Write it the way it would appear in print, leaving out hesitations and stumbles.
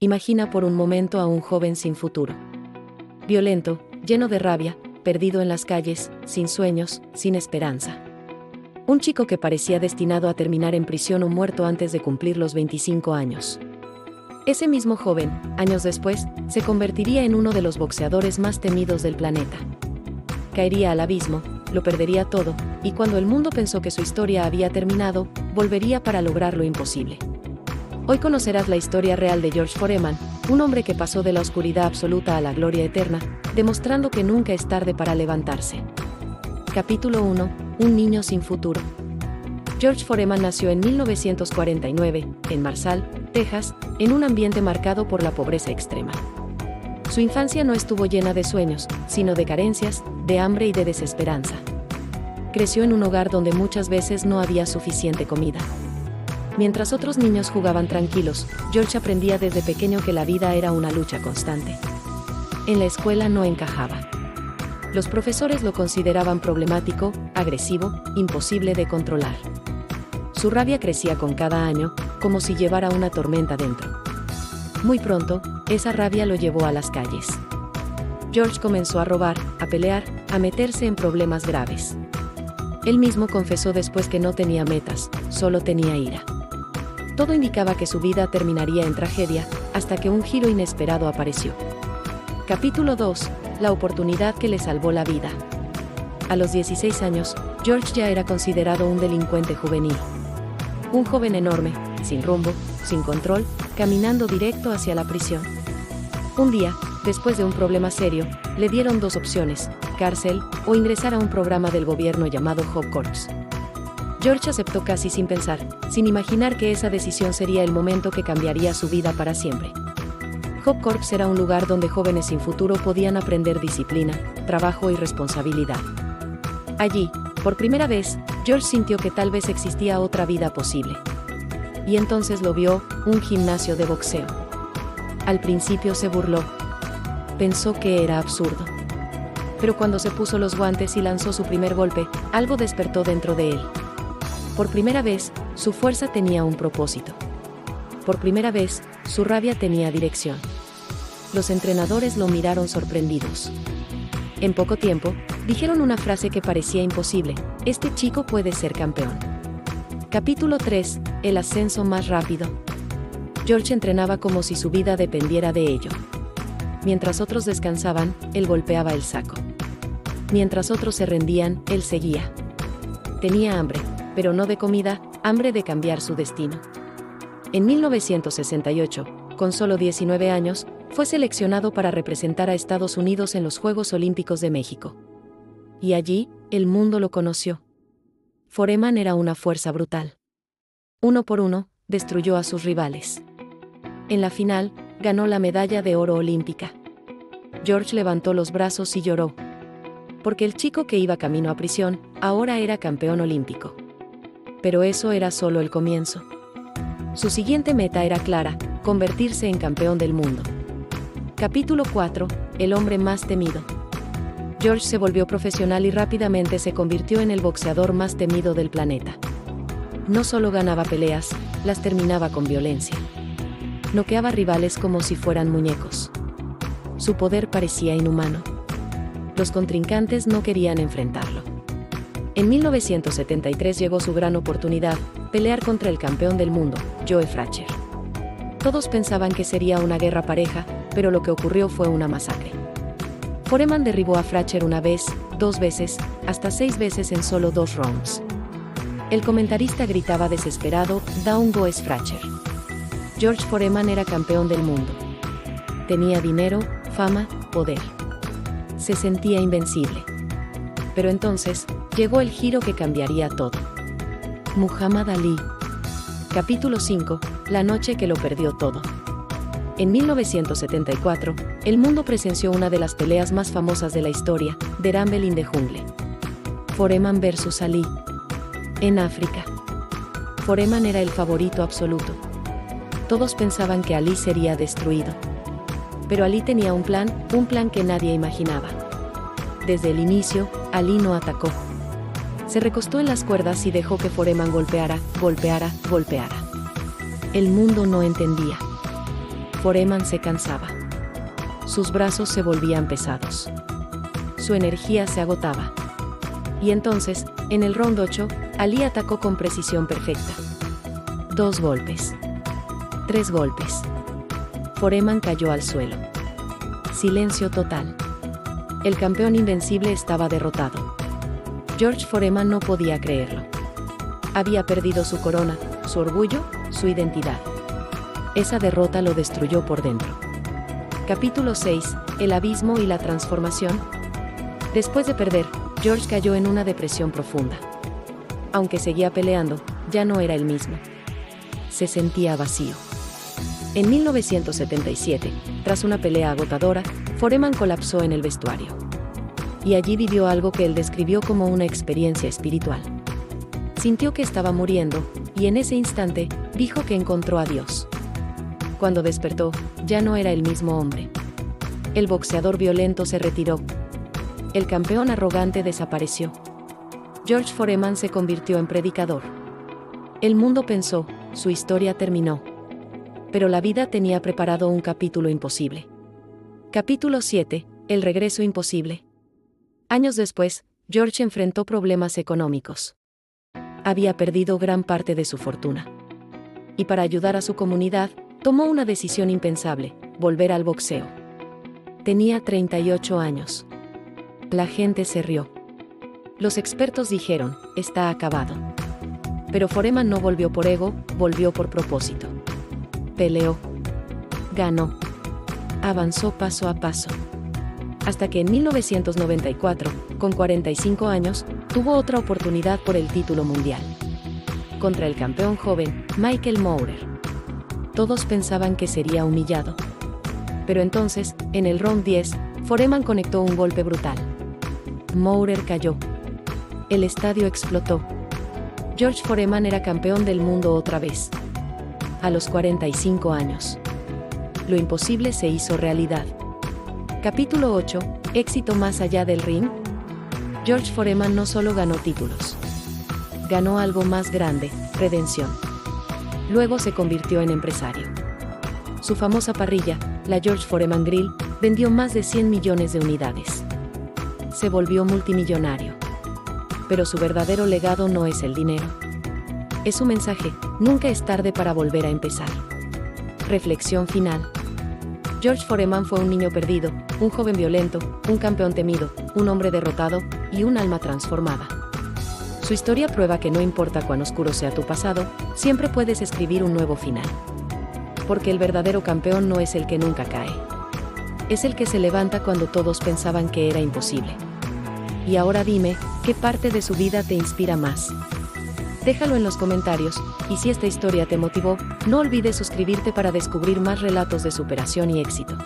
Imagina por un momento a un joven sin futuro. Violento, lleno de rabia, perdido en las calles, sin sueños, sin esperanza. Un chico que parecía destinado a terminar en prisión o muerto antes de cumplir los 25 años. Ese mismo joven, años después, se convertiría en uno de los boxeadores más temidos del planeta. Caería al abismo, lo perdería todo, y cuando el mundo pensó que su historia había terminado, volvería para lograr lo imposible. Hoy conocerás la historia real de George Foreman, un hombre que pasó de la oscuridad absoluta a la gloria eterna, demostrando que nunca es tarde para levantarse. Capítulo 1. Un niño sin futuro. George Foreman nació en 1949, en Marshall, Texas, en un ambiente marcado por la pobreza extrema. Su infancia no estuvo llena de sueños, sino de carencias, de hambre y de desesperanza. Creció en un hogar donde muchas veces no había suficiente comida. Mientras otros niños jugaban tranquilos, George aprendía desde pequeño que la vida era una lucha constante. En la escuela no encajaba. Los profesores lo consideraban problemático, agresivo, imposible de controlar. Su rabia crecía con cada año, como si llevara una tormenta dentro. Muy pronto, esa rabia lo llevó a las calles. George comenzó a robar, a pelear, a meterse en problemas graves. Él mismo confesó después que no tenía metas, solo tenía ira. Todo indicaba que su vida terminaría en tragedia, hasta que un giro inesperado apareció. Capítulo 2. La oportunidad que le salvó la vida. A los 16 años, George ya era considerado un delincuente juvenil. Un joven enorme, sin rumbo, sin control, caminando directo hacia la prisión. Un día, después de un problema serio, le dieron dos opciones: cárcel o ingresar a un programa del gobierno llamado Hope Corps. George aceptó casi sin pensar, sin imaginar que esa decisión sería el momento que cambiaría su vida para siempre. Hope Corps era un lugar donde jóvenes sin futuro podían aprender disciplina, trabajo y responsabilidad. Allí, por primera vez, George sintió que tal vez existía otra vida posible. Y entonces lo vio, un gimnasio de boxeo. Al principio se burló. Pensó que era absurdo. Pero cuando se puso los guantes y lanzó su primer golpe, algo despertó dentro de él. Por primera vez, su fuerza tenía un propósito. Por primera vez, su rabia tenía dirección. Los entrenadores lo miraron sorprendidos. En poco tiempo, dijeron una frase que parecía imposible: este chico puede ser campeón. Capítulo 3. El ascenso más rápido. George entrenaba como si su vida dependiera de ello. Mientras otros descansaban, él golpeaba el saco. Mientras otros se rendían, él seguía. Tenía hambre, pero no de comida, hambre de cambiar su destino. En 1968, con solo 19 años, fue seleccionado para representar a Estados Unidos en los Juegos Olímpicos de México. Y allí, el mundo lo conoció. Foreman era una fuerza brutal. Uno por uno, destruyó a sus rivales. En la final, ganó la medalla de oro olímpica. George levantó los brazos y lloró. Porque el chico que iba camino a prisión, ahora era campeón olímpico. Pero eso era solo el comienzo. Su siguiente meta era clara: convertirse en campeón del mundo. Capítulo 4. El hombre más temido. George se volvió profesional y rápidamente se convirtió en el boxeador más temido del planeta. No solo ganaba peleas, las terminaba con violencia. Noqueaba rivales como si fueran muñecos. Su poder parecía inhumano. Los contrincantes no querían enfrentarlo. En 1973 llegó su gran oportunidad: pelear contra el campeón del mundo, Joe Frazier. Todos pensaban que sería una guerra pareja, pero lo que ocurrió fue una masacre. Foreman derribó a Frazier una vez, dos veces, hasta 6 veces en solo 2 rounds. El comentarista gritaba desesperado: "Down goes Frazier". George Foreman era campeón del mundo. Tenía dinero, fama, poder. Se sentía invencible. Pero entonces, llegó el giro que cambiaría todo. Muhammad Ali. Capítulo 5. La noche que lo perdió todo. En 1974, el mundo presenció una de las peleas más famosas de la historia, The Rumble in the Jungle. Foreman vs. Ali. En África. Foreman era el favorito absoluto. Todos pensaban que Ali sería destruido. Pero Ali tenía un plan que nadie imaginaba. Desde el inicio, Ali no atacó. Se recostó en las cuerdas y dejó que Foreman golpeara. El mundo no entendía. Foreman se cansaba. Sus brazos se volvían pesados. Su energía se agotaba. Y entonces, en el round 8, Ali atacó con precisión perfecta. 2 golpes. 3 golpes. Foreman cayó al suelo. Silencio total. El campeón invencible estaba derrotado. George Foreman no podía creerlo. Había perdido su corona, su orgullo, su identidad. Esa derrota lo destruyó por dentro. Capítulo 6. El abismo y la transformación. Después de perder, George cayó en una depresión profunda. Aunque seguía peleando, ya no era el mismo. Se sentía vacío. En 1977, tras una pelea agotadora, Foreman colapsó en el vestuario. Y allí vivió algo que él describió como una experiencia espiritual. Sintió que estaba muriendo, y en ese instante, dijo que encontró a Dios. Cuando despertó, ya no era el mismo hombre. El boxeador violento se retiró. El campeón arrogante desapareció. George Foreman se convirtió en predicador. El mundo pensó, su historia terminó. Pero la vida tenía preparado un capítulo imposible. Capítulo 7. El regreso imposible. Años después, George enfrentó problemas económicos. Había perdido gran parte de su fortuna. Y para ayudar a su comunidad, tomó una decisión impensable: volver al boxeo. Tenía 38 años. La gente se rió. Los expertos dijeron, está acabado. Pero Foreman no volvió por ego, volvió por propósito. Peleó. Ganó. Avanzó paso a paso. Hasta que en 1994, con 45 años, tuvo otra oportunidad por el título mundial. Contra el campeón joven, Michael Moorer. Todos pensaban que sería humillado. Pero entonces, en el round 10, Foreman conectó un golpe brutal. Moorer cayó. El estadio explotó. George Foreman era campeón del mundo otra vez. A los 45 años. Lo imposible se hizo realidad. Capítulo 8. Éxito más allá del ring. George Foreman no solo ganó títulos. Ganó algo más grande: redención. Luego se convirtió en empresario. Su famosa parrilla, la George Foreman Grill, vendió más de 100 millones de unidades. Se volvió multimillonario. Pero su verdadero legado no es el dinero. Es su mensaje: nunca es tarde para volver a empezar. Reflexión final. George Foreman fue un niño perdido, un joven violento, un campeón temido, un hombre derrotado y un alma transformada. Su historia prueba que no importa cuán oscuro sea tu pasado, siempre puedes escribir un nuevo final. Porque el verdadero campeón no es el que nunca cae. Es el que se levanta cuando todos pensaban que era imposible. Y ahora dime, ¿qué parte de su vida te inspira más? Déjalo en los comentarios, y si esta historia te motivó, no olvides suscribirte para descubrir más relatos de superación y éxito.